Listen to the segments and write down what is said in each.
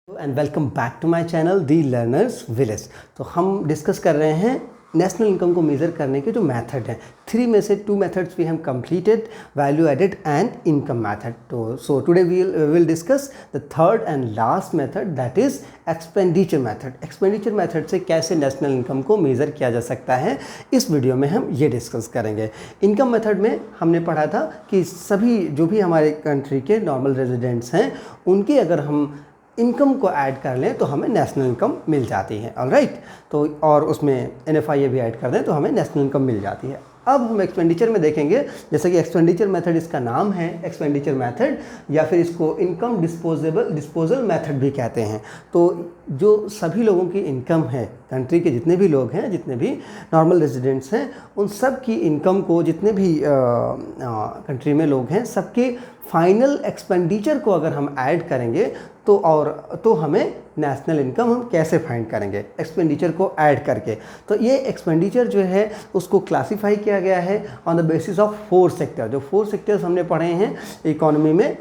And welcome back to my channel the learners village. तो हम discuss कर रहे हैं नेशनल इनकम को मेज़र करने के जो मेथड हैं। 3 में से 2 methods we have completed, value added and income method. तो so today we will discuss the third and last method, that is expenditure method. Expenditure method से कैसे नेशनल इनकम को मेज़र किया जा सकता है, इस वीडियो में हम ये डिस्कस करेंगे। इनकम मेथड में हमने पढ़ा था कि सभी जो भी हमारे कंट्री के नॉर्मल रेजिडेंट्स हैं उनकी अगर हम इनकम को ऐड कर लें तो हमें नेशनल इनकम मिल जाती है। ऑलराइट, तो और उसमें NFIA भी ऐड कर दें तो हमें नेशनल इनकम मिल जाती है। अब हम एक्सपेंडिचर में देखेंगे, जैसे कि एक्सपेंडिचर मेथड इसका नाम है, एक्सपेंडिचर मेथड, या फिर इसको इनकम डिस्पोजल मेथड भी कहते हैं। तो जो सभी लोगों की इनकम है, कंट्री के जितने भी लोग हैं, जितने भी नॉर्मल रेजिडेंट्स हैं, उन सब की इनकम को, जितने भी कंट्री में लोग हैं, सबके फाइनल एक्सपेंडिचर को अगर हम ऐड करेंगे तो हमें नेशनल इनकम हम कैसे फाइंड करेंगे एक्सपेंडिचर को ऐड करके। तो ये एक्सपेंडिचर जो है उसको क्लासिफाई किया गया है on the basis of 4 sector. जो 4 सेक्टर्स हमने पढ़े हैं इकोनॉमी में,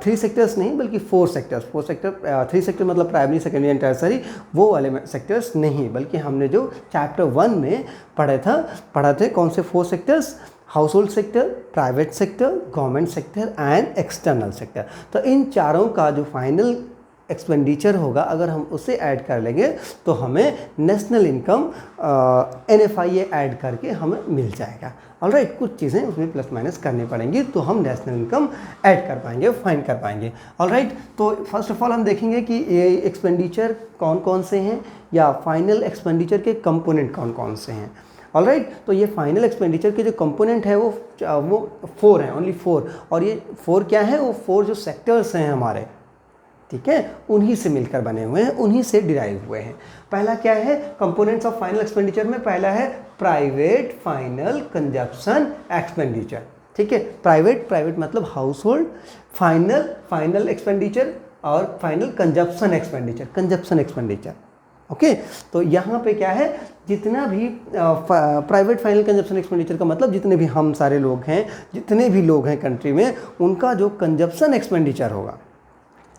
3 सेक्टर्स नहीं बल्कि 4 सेक्टर्स। 4 सेक्टर, 3 सेक्टर मतलब प्राइमरी, सेकेंडरी एंड टर्सरी, वो वाले सेक्टर्स नहीं, बल्कि हमने जो चैप्टर 1 में पढ़ा थे कौन से 4 sectors, house hold sector, private sector, government sector and external sector. तो इन चारों का जो फाइनल एक्सपेंडिचर होगा अगर हम उसे ऐड कर लेंगे तो हमें नेशनल इनकम NFIA ऐड करके हमें मिल जाएगा। ऑलराइट, कुछ चीज़ें उसमें प्लस माइनस करनी पड़ेंगी तो हम नेशनल इनकम ऐड कर पाएंगे, फाइंड कर पाएंगे। ऑलराइट, तो फर्स्ट ऑफ ऑल हम देखेंगे कि ये एक्सपेंडिचर कौन कौन से हैं या फाइनल एक्सपेंडिचर के कंपोनेंट कौन कौन से हैं। ऑलराइट, तो ये फाइनल एक्सपेंडिचर के जो कंपोनेंट है वो 4 हैं, ओनली 4। और ये 4 क्या है, वो 4 जो सेक्टर्स हैं हमारे, ठीक है, उन्हीं से मिलकर बने हुए हैं, उन्हीं से डिराइव हुए हैं। पहला क्या है कंपोनेंट्स ऑफ फाइनल एक्सपेंडिचर में, पहला है प्राइवेट फाइनल कंजप्शन एक्सपेंडिचर। ठीक है, प्राइवेट मतलब हाउस होल्ड, फाइनल एक्सपेंडिचर और फाइनल कंजप्शन एक्सपेंडिचर। ओके, तो यहाँ पे क्या है, जितना भी प्राइवेट फाइनल कंजप्शन एक्सपेंडिचर का मतलब जितने भी हम सारे लोग हैं, जितने भी लोग हैं कंट्री में, उनका जो कंजप्शन एक्सपेंडिचर होगा,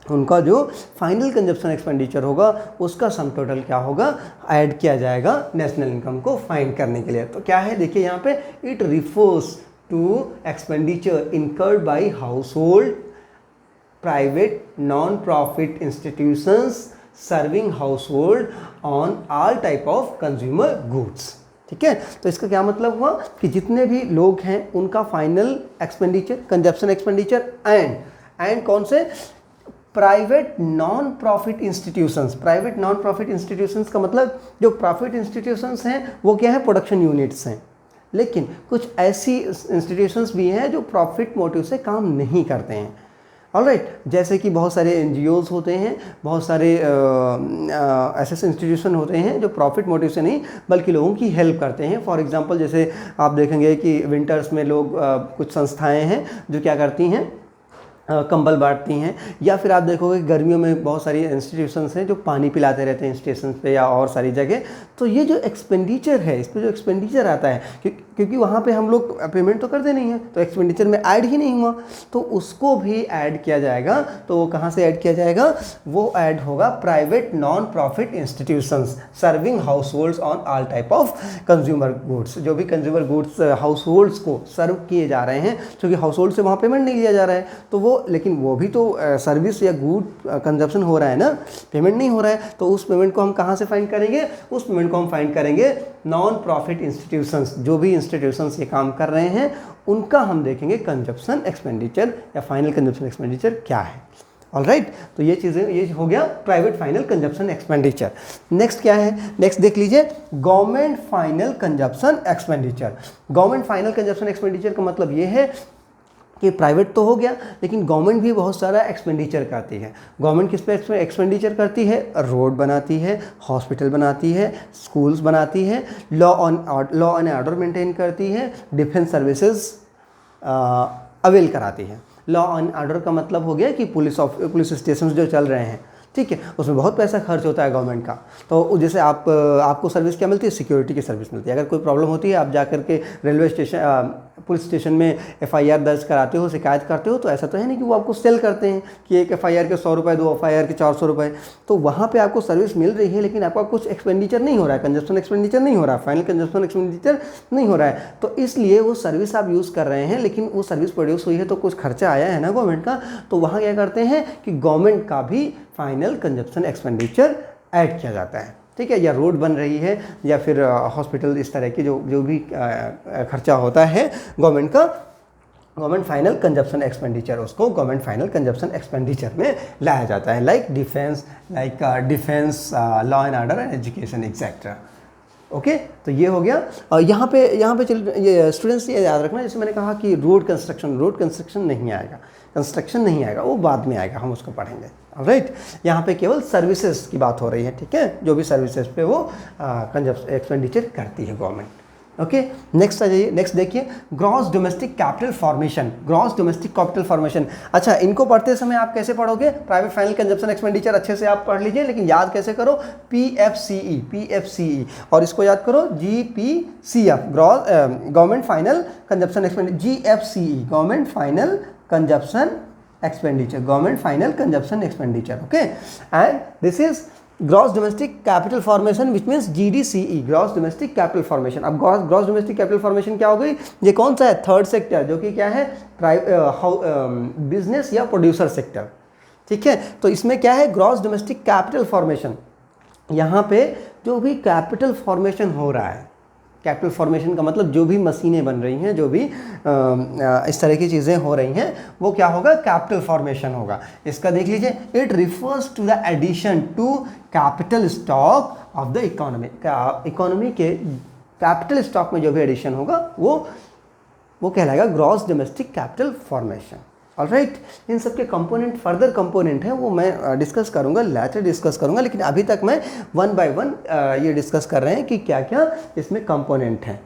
उनका जो फाइनल कंजप्शन एक्सपेंडिचर होगा, उसका सम टोटल क्या होगा, ऐड किया जाएगा नेशनल इनकम को फाइंड करने के लिए। तो क्या है, देखिए यहाँ पे, it refers to expenditure incurred by household, private non profit institutions serving household on all type of consumer goods. ठीक है, तो इसका क्या मतलब हुआ कि जितने भी लोग हैं उनका final expenditure, consumption expenditure and कौन से, private non profit institutions. Private non profit institutions का मतलब जो प्रॉफिट इंस्टीट्यूशंस हैं वो क्या है, प्रोडक्शन यूनिट्स हैं, लेकिन कुछ ऐसी इंस्टीट्यूशंस भी हैं जो प्रॉफिट मोटिव से काम नहीं करते हैं। ऑलराइट, जैसे कि बहुत सारे NGOs होते हैं, बहुत सारे ऐसे इंस्टीट्यूशन होते हैं जो प्रॉफिट मोटिव से नहीं बल्कि लोगों की हेल्प करते हैं। फॉर एग्जांपल, जैसे आप देखेंगे कि विंटर्स में लोग कुछ संस्थाएं हैं जो क्या करती हैं, कंबल बांटती हैं, या फिर आप देखोगे गर्मियों में बहुत सारी इंस्टीट्यूशंस हैं जो पानी पिलाते रहते हैं स्टेशन पे या और सारी जगह। तो ये जो एक्सपेंडिचर है, इस पर जो एक्सपेंडिचर आता है, क्योंकि वहाँ पे हम लोग पेमेंट तो करते नहीं हैं, तो एक्सपेंडिचर में ऐड ही नहीं हुआ, तो उसको भी ऐड किया जाएगा। तो वो कहाँ से ऐड किया जाएगा, वो ऐड होगा private non profit institutions serving house holds on all type of consumer goods. जो भी कंज्यूमर गुड्स हाउस होल्ड्स को सर्व किए जा रहे हैं, क्योंकि हाउस होल्ड से वहाँ पेमेंट नहीं लिया जा रहा है, तो वो, लेकिन वो भी तो सर्विस या गुड कंजप्शन हो रहा है ना, पेमेंट नहीं हो रहा है, तो उस पेमेंट को हम कहाँ से फाइंड करेंगे, उस पेमेंट को हम फाइंड करेंगे नॉन प्रॉफिट इंस्टीट्यूशंस। जो भी इंस्टीट्यूशंस ये काम कर रहे हैं उनका हम देखेंगे कंजप्शन एक्सपेंडिचर या फाइनल कंजप्शन एक्सपेंडिचर क्या है। ऑलराइट, तो ये चीज़ें, ये हो गया private final consumption expenditure. Next क्या है, नेक्स्ट देख लीजिए, government final consumption expenditure. Government final consumption expenditure का मतलब ये है कि प्राइवेट तो हो गया, लेकिन गवर्नमेंट भी बहुत सारा एक्सपेंडिचर करती है। गवर्नमेंट किस पे एक्सपेंडिचर करती है, रोड बनाती है, हॉस्पिटल बनाती है, स्कूल्स बनाती है, लॉ एंड ऑर्डर मेंटेन करती है, डिफेंस सर्विसेज अवेल कराती है। लॉ एंड ऑर्डर का मतलब हो गया कि पुलिस स्टेशन जो चल रहे हैं, ठीक है, उसमें बहुत पैसा खर्च होता है गवर्नमेंट का। तो जैसे आपको सर्विस क्या मिलती है, सिक्योरिटी की सर्विस मिलती है। अगर कोई प्रॉब्लम होती है, आप जा कर के रेलवे स्टेशन, पुलिस स्टेशन में FIR दर्ज कराते हो, शिकायत करते हो, तो ऐसा तो है नहीं कि वो आपको सेल करते हैं कि एक FIR के 100 रुपये, 2 FIR के 400 रुपये। तो वहाँ पे आपको सर्विस मिल रही है लेकिन आपका कुछ एक्सपेंडिचर नहीं हो रहा है, कंजप्शन एक्सपेंडिचर नहीं हो रहा है, फाइनल कंजप्शन एक्सपेंडिचर नहीं हो रहा है। तो इसलिए वो सर्विस आप यूज़ कर रहे हैं लेकिन वो सर्विस प्रोड्यूस हुई है तो कुछ खर्चा आया है ना गवर्नमेंट का, तो वहाँ क्या करते हैं कि गवर्नमेंट का भी फाइनल कंजप्शन एक्सपेंडिचर ऐड किया जाता है, ठीक है। या रोड बन रही है या फिर हॉस्पिटल, इस तरह की जो भी खर्चा होता है गवर्नमेंट का, गवर्नमेंट फाइनल कंजप्शन एक्सपेंडिचर, उसको गवर्नमेंट फाइनल कंजप्शन एक्सपेंडिचर में लाया जाता है, like defence, law and order and education etcetera. Okay, तो ये हो गया। और यहाँ पे ये स्टूडेंट्स ये याद रखना, जैसे मैंने कहा कि रोड कंस्ट्रक्शन नहीं आएगा, कंस्ट्रक्शन नहीं आएगा, वो बाद में आएगा, हम उसको पढ़ेंगे। ऑलराइट, यहाँ पे केवल सर्विसेज की बात हो रही है, ठीक है, जो भी सर्विसेज पे वो कंजप्शन एक्सपेंडिचर करती है गवर्नमेंट। ओके, नेक्स्ट आ जाइए। नेक्स्ट देखिए, gross domestic capital formation, gross domestic capital formation. अच्छा, इनको पढ़ते समय आप कैसे पढ़ोगे? प्राइवेट फाइनल कंजप्शन एक्सपेंडिचर अच्छे से आप पढ़ लीजिए, लेकिन याद कैसे करो? PFCE, और इसको याद करो GPCF, gross government final consumption expenditure, GFCE, government final consumption expenditure, government final consumption expenditure. Okay, and this is gross domestic capital formation which means GDCE, gross domestic capital formation. अब gross domestic capital formation क्या हो गई? ये कौन सा है? Third sector, जो कि क्या है? बिजनेस या प्रोड्यूसर सेक्टर, ठीक है। तो इसमें क्या है? Gross domestic capital formation. यहाँ पे जो भी कैपिटल फॉर्मेशन हो रहा है, कैपिटल फॉर्मेशन का मतलब जो भी मशीनें बन रही हैं, जो भी इस तरह की चीज़ें हो रही हैं, वो क्या होगा? कैपिटल फॉर्मेशन होगा। इसका देख लीजिए, it refers to the addition to capital stock of the economy. Economy के कैपिटल स्टॉक में जो भी एडिशन होगा वो कहलाएगा gross domestic capital formation. Alright, इन सब के कंपोनेंट, फर्दर कंपोनेंट हैं, वो मैं डिस्कस करूंगा, लेटर डिस्कस करूंगा, लेकिन अभी तक मैं 1 by 1 ये डिस्कस कर रहे हैं कि क्या क्या इसमें कंपोनेंट हैं।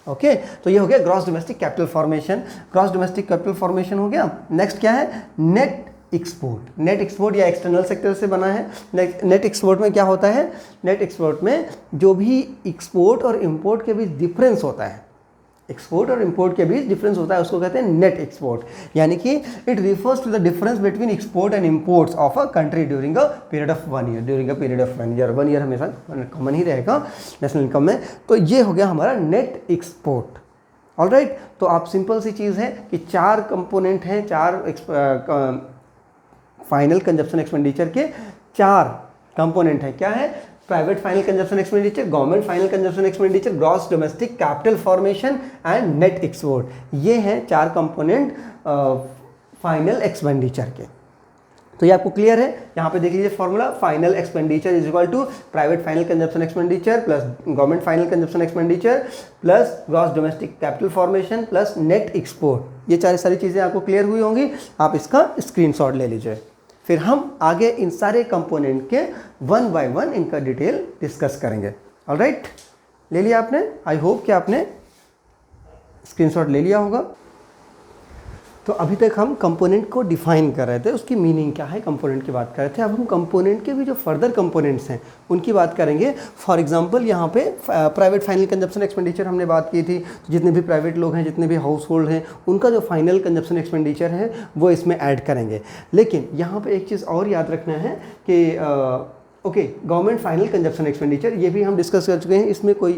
ओके, तो ये हो गया gross domestic capital formation. Gross domestic capital formation हो गया। नेक्स्ट क्या है? Net export. नेट एक्सपोर्ट या एक्सटर्नल सेक्टर से बना है। नेट एक्सपोर्ट में क्या होता है? नेट एक्सपोर्ट में जो भी एक्सपोर्ट और इम्पोर्ट के बीच डिफरेंस होता है, एक्सपोर्ट और इंपोर्ट के बीच डिफरेंस होता है, उसको कहते हैं नेट एक्सपोर्ट। यानी कि it refers to the difference between export and imports of a country during a period of 1 year. During a period of 1 year, 1 year हमेशा कॉमन ही रहेगा नेशनल इनकम में। तो ये हो गया हमारा नेट एक्सपोर्ट। ऑलराइट, तो आप सिंपल सी चीज़ है कि 4 कंपोनेंट हैं, 4 फाइनल कंजप्शन एक्सपेंडिचर के 4 कंपोनेंट हैं। क्या है? Private final consumption expenditure, government final consumption expenditure, gross domestic capital formation and net export. ये हैं 4 कंपोनेंट फाइनल एक्सपेंडिचर के। तो ये आपको क्लियर है? यहाँ पे देख लीजिए formula, final expenditure is equal to private final consumption expenditure plus government final consumption expenditure plus gross domestic capital formation plus net export. ये सारी चीज़ें आपको क्लियर हुई होंगी, आप इसका स्क्रीनशॉट ले लीजिए। फिर हम आगे इन सारे कंपोनेंट के 1 by 1 इनका डिटेल डिस्कस करेंगे। ऑलराइट, ले लिया आपने? आई होप कि आपने स्क्रीनशॉट ले लिया होगा। तो अभी तक हम कंपोनेंट को डिफाइन कर रहे थे, उसकी मीनिंग क्या है, कंपोनेंट की बात कर रहे थे। अब हम कंपोनेंट के भी जो फर्दर कंपोनेंट्स हैं उनकी बात करेंगे। फॉर एग्जांपल यहाँ पे प्राइवेट फाइनल कंजप्शन एक्सपेंडिचर हमने बात की थी, तो जितने भी प्राइवेट लोग हैं, जितने भी हाउस होल्ड हैं, उनका जो फाइनल कंजप्शन एक्सपेंडिचर है वो इसमें ऐड करेंगे। लेकिन यहाँ पर एक चीज़ और याद रखना है कि okay, government final consumption expenditure ये भी हम डिस्कस कर चुके हैं, इसमें कोई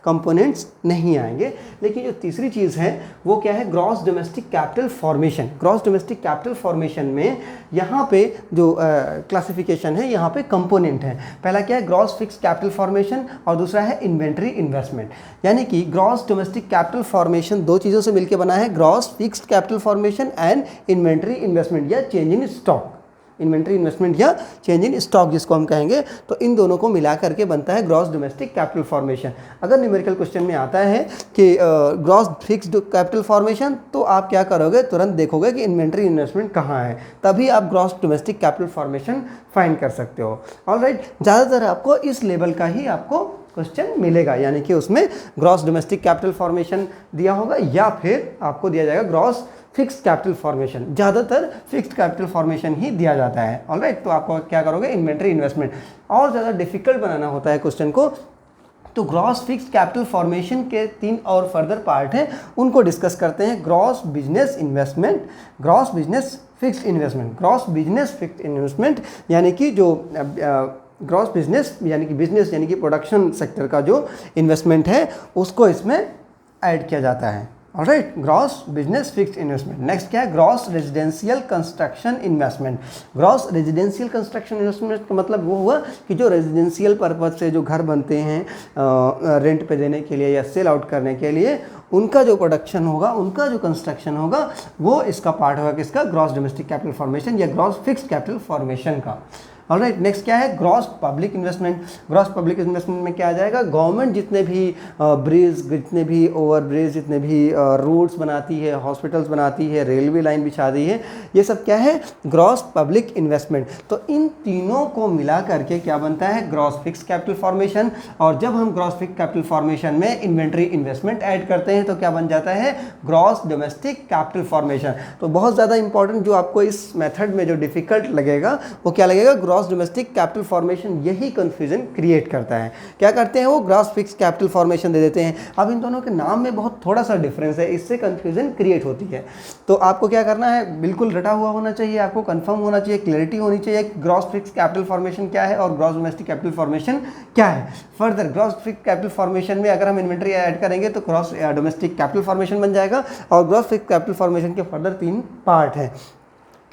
कंपोनेंट्स नहीं आएंगे। लेकिन जो तीसरी चीज़ है वो क्या है? Gross domestic capital formation. Gross domestic capital formation में यहाँ पे जो क्लासिफिकेशन है, यहाँ पे कंपोनेंट है। पहला क्या है? ग्रॉस फिक्स कैपिटल फॉर्मेशन, और दूसरा है इन्वेंट्री इन्वेस्टमेंट। यानी कि ग्रॉस डोमेस्टिक कैपिटल फॉर्मेशन 2 चीज़ों से मिलकर बना है, gross fixed capital formation and inventory investment या change in stock. Inventory investment या चेंज इन स्टॉक जिसको हम कहेंगे, तो इन दोनों को मिला करके बनता है ग्रॉस डोमेस्टिक कैपिटल फॉर्मेशन। अगर न्यूमेरिकल क्वेश्चन में आता है कि ग्रॉस फिक्स्ड कैपिटल फॉर्मेशन, तो आप क्या करोगे? तुरंत देखोगे कि इन्वेंट्री इन्वेस्टमेंट कहाँ है, तभी आप gross domestic capital formation find कर सकते हो। ऑलराइट, ज़्यादातर आपको इस लेवल का ही आपको क्वेश्चन मिलेगा, यानी कि उसमें ग्रॉस डोमेस्टिक कैपिटल फॉर्मेशन दिया होगा या फिर आपको दिया जाएगा ग्रॉस फिक्स्ड कैपिटल फॉर्मेशन। ज़्यादातर फिक्स्ड कैपिटल फॉर्मेशन ही दिया जाता है। ऑलराइट, तो आपको क्या करोगे? Inventory investment. और ज़्यादा डिफिकल्ट बनाना होता है क्वेश्चन को, तो ग्रॉस फिक्स्ड कैपिटल फॉर्मेशन के 3 और फर्दर पार्ट हैं, उनको डिस्कस करते हैं। Gross business investment, gross business fixed investment. Gross business fixed investment यानी कि जो ग्रॉस बिजनेस यानी कि प्रोडक्शन सेक्टर का जो इन्वेस्टमेंट है उसको इसमें ऐड किया जाता है। Alright, gross business fixed investment. Next क्या है? Gross residential construction investment. Gross residential construction investment का मतलब वो हुआ कि जो रेजिडेंशियल पर्पज से जो घर बनते हैं रेंट पे देने के लिए या सेल आउट करने के लिए, उनका जो प्रोडक्शन होगा, उनका जो कंस्ट्रक्शन होगा, वो इसका पार्ट होगा किसका? ग्रॉस डोमेस्टिक कैपिटल फॉर्मेशन या ग्रॉस फिक्स्ड कैपिटल फॉर्मेशन का। ऑलराइट, नेक्स्ट क्या है? Gross public investment. Gross public investment में क्या आ जाएगा? गवर्नमेंट जितने भी ब्रिज, जितने भी ओवर ब्रिज, जितने भी रोड्स बनाती है, हॉस्पिटल्स बनाती है, रेलवे लाइन बिछाती है, ये सब क्या है? Gross public investment. तो इन तीनों को मिला करके क्या बनता है? Gross fixed capital formation. और जब हम ग्रॉस फिक्स्ड कैपिटल फॉर्मेशन में इन्वेंट्री इन्वेस्टमेंट ऐड करते हैं तो क्या बन जाता है? Gross domestic capital formation. तो बहुत ज़्यादा इंपॉर्टेंट, जो आपको इस मेथड में जो डिफिकल्ट लगेगा वो क्या लगेगा? Gross domestic capital formation. यही कंफ्यूजन क्रिएट करता है। क्या करते हैं वो? ग्रॉस फिक्स्ड कैपिटल फॉर्मेशन दे देते हैं। अब इन दोनों के नाम में बहुत थोड़ा सा डिफरेंस है, इससे कंफ्यूजन क्रिएट होती है। तो आपको क्या करना है? बिल्कुल रटा हुआ होना चाहिए, आपको कंफर्म होना चाहिए, क्लैरिटी होनी चाहिए ग्रॉस फिक्स्ड कैपिटल फॉर्मेशन क्या है और ग्रॉस डोमेस्टिक कैपिटल फॉर्मेशन क्या है। Further gross fixed capital formation में अगर हम इन्वेंट्री ऐड करेंगे तो ग्रॉस डोमेस्टिक कैपिटल फॉर्मेशन बन जाएगा। और ग्रॉस फिक्स्ड कैपिटल फॉर्मेशन के फर्दर 3 पार्ट हैं: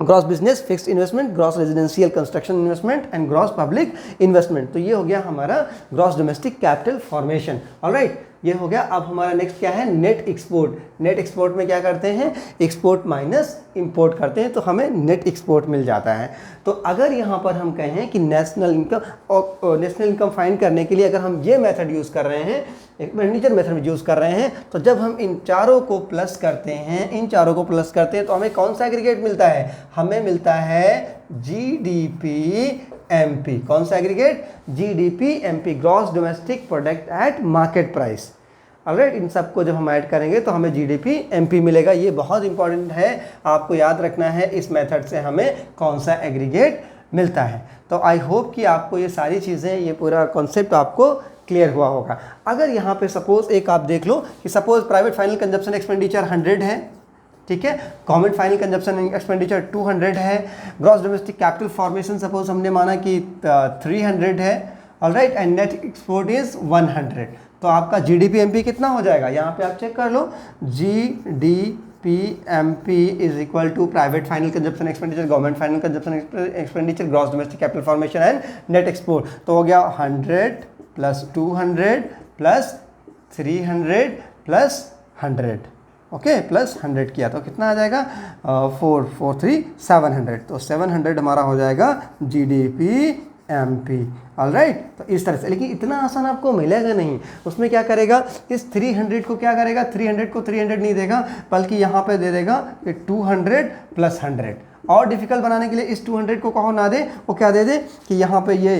gross business fixed investment, gross residential construction investment and gross public investment. तो ये हो गया हमारा gross domestic capital formation. Alright, ये हो गया। अब हमारा नेक्स्ट क्या है? Net export. नेट एक्सपोर्ट में क्या करते हैं? एक्सपोर्ट माइनस इंपोर्ट करते हैं तो हमें नेट एक्सपोर्ट मिल जाता है। तो अगर यहाँ पर हम कहें कि नेशनल इनकम और नेशनल इनकम फाइंड करने के लिए अगर हम ये मेथड यूज़ कर रहे हैं, एक्सपेंडिचर मेथड यूज़ कर रहे हैं, तो जब हम इन चारों को प्लस करते हैं, तो हमें कौन सा एग्रीगेट मिलता है? हमें मिलता है जीडीपी एमपी। कौन सा aggregate? GDP MP, gross domestic product at market price. Alright, इन सबको जब हम ऐड करेंगे तो हमें जीडीपी एमपी मिलेगा। ये बहुत इंपॉर्टेंट है, आपको याद रखना है इस मेथड से हमें कौन सा एग्रीगेट मिलता है। तो आई होप कि आपको ये सारी चीज़ें, ये पूरा कॉन्सेप्ट आपको क्लियर हुआ होगा। अगर यहाँ पे सपोज एक आप देख लो कि suppose private final consumption expenditure 100 है, ठीक है, गवर्नमेंट फाइनल कंजप्शन एक्सपेंडिचर 200 है, gross domestic capital formation suppose हमने माना कि 300 है, alright, and net export is 100। तो आपका जीडीपी एमपी कितना हो जाएगा? यहाँ पे आप चेक कर लो, GDP MP is equal to private final consumption expenditure, government final consumption expenditure, gross domestic capital formation and net export. तो हो गया 100 plus 200 plus 300 plus 100, okay, plus 100 किया तो कितना आ जाएगा? 443 700। तो 700 हमारा हो जाएगा जीडीपी एमपी। ऑलराइट, तो इस तरह से। लेकिन इतना आसान आपको मिलेगा नहीं। उसमें क्या करेगा? इस 300 को क्या करेगा? 300 को 300 नहीं देगा, बल्कि यहाँ पे दे देगा 200 प्लस 100। और डिफिकल्ट बनाने के लिए इस 200 को कहो ना दे, वो क्या दे दे कि यहाँ पे ये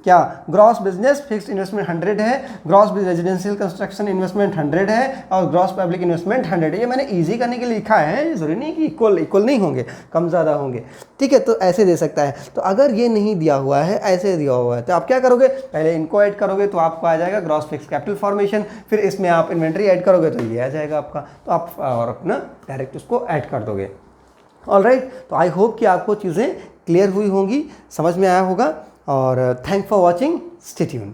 क्या ग्रॉस बिजनेस फिक्स्ड इन्वेस्टमेंट 100 है, ग्रॉस रेजिडेंशियल कंस्ट्रक्शन इन्वेस्टमेंट 100 है और ग्रॉस पब्लिक इन्वेस्टमेंट 100 है। ये मैंने इजी करने के लिए लिखा है, जरूरी नहीं कि इक्वल नहीं होंगे, कम ज़्यादा होंगे, ठीक है। तो ऐसे दे सकता है। तो अगर ये नहीं दिया हुआ है, ऐसे दिया हुआ है, तो आप क्या करोगे? पहले इनको ऐड करोगे तो आपको आ जाएगा ग्रॉस फिक्स्ड कैपिटल फॉर्मेशन, फिर इसमें आप इन्वेंट्री ऐड करोगे तो ये आ जाएगा आपका, तो आप और अपना डायरेक्ट उसको ऐड कर दोगे। ऑलराइट, तो आई होप कि आपको चीज़ें क्लियर हुई होंगी, समझ में आया होगा। और thank for watching, stay tuned.